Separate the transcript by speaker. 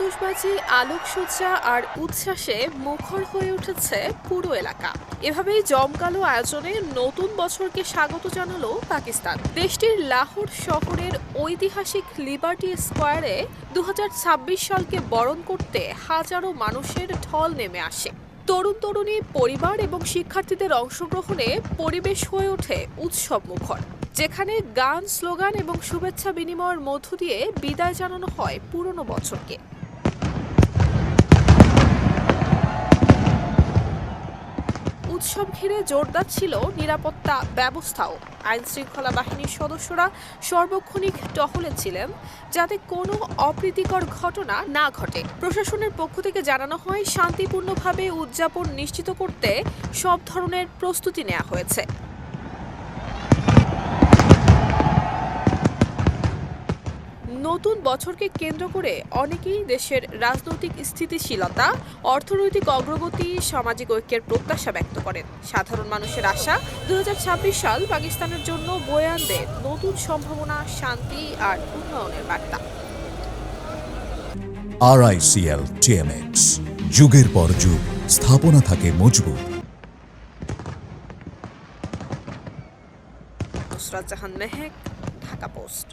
Speaker 1: আতশবাজি, আলোকসজ্জা আর উচ্ছ্বাসে মুখর হয়ে উঠেছে পুরো এলাকা। এভাবেই জমকালো আয়োজনে নতুন বছরকে স্বাগত জানালো পাকিস্তান। দেশটির লাহোর শহরের ঐতিহাসিক লিবার্টি স্কোয়ারে 2026 সালকে বরণ করতে হাজারো মানুষের ঢল নেমে আসে। তরুণ তরুণী, পরিবার এবং শিক্ষার্থীদের অংশগ্রহণে পরিবেশ হয়ে ওঠে উৎসব মুখর, যেখানে গান, স্লোগান এবং শুভেচ্ছা বিনিময়ের মধ্য দিয়ে বিদায় জানানো হয় পুরনো বছরকে। উৎসব ঘিরে জোরদার ছিল নিরাপত্তা ব্যবস্থাও। আইন শৃঙ্খলা বাহিনীর সদস্যরা সর্বক্ষণিক টহলে ছিলেন, যাতে কোনো অপ্রীতিকর ঘটনা না ঘটে। প্রশাসনের পক্ষ থেকে জানানো হয়, শান্তিপূর্ণভাবে উদযাপন নিশ্চিত করতে সব ধরনের প্রস্তুতি নেওয়া হয়েছে। নতুন বছরকে কেন্দ্র করে অনেকেই দেশের রাজনৈতিক স্থিতিশীলতা, অর্থনৈতিক অগ্রগতি, সামাজিক ঐক্যের প্রত্যাশা ব্যক্ত করেন। সাধারণ মানুষের আশা, 2026 সাল পাকিস্তানের জন্য বয়ে আনবে নতুন সম্ভাবনা, শান্তি আর উন্নয়নের বার্তা।
Speaker 2: RICL TMX, যুগের পর যুগ স্থাপনা থাকে মজবুত।
Speaker 1: নুসরাত জাহান মেহেক, ঢাকা পোস্ট।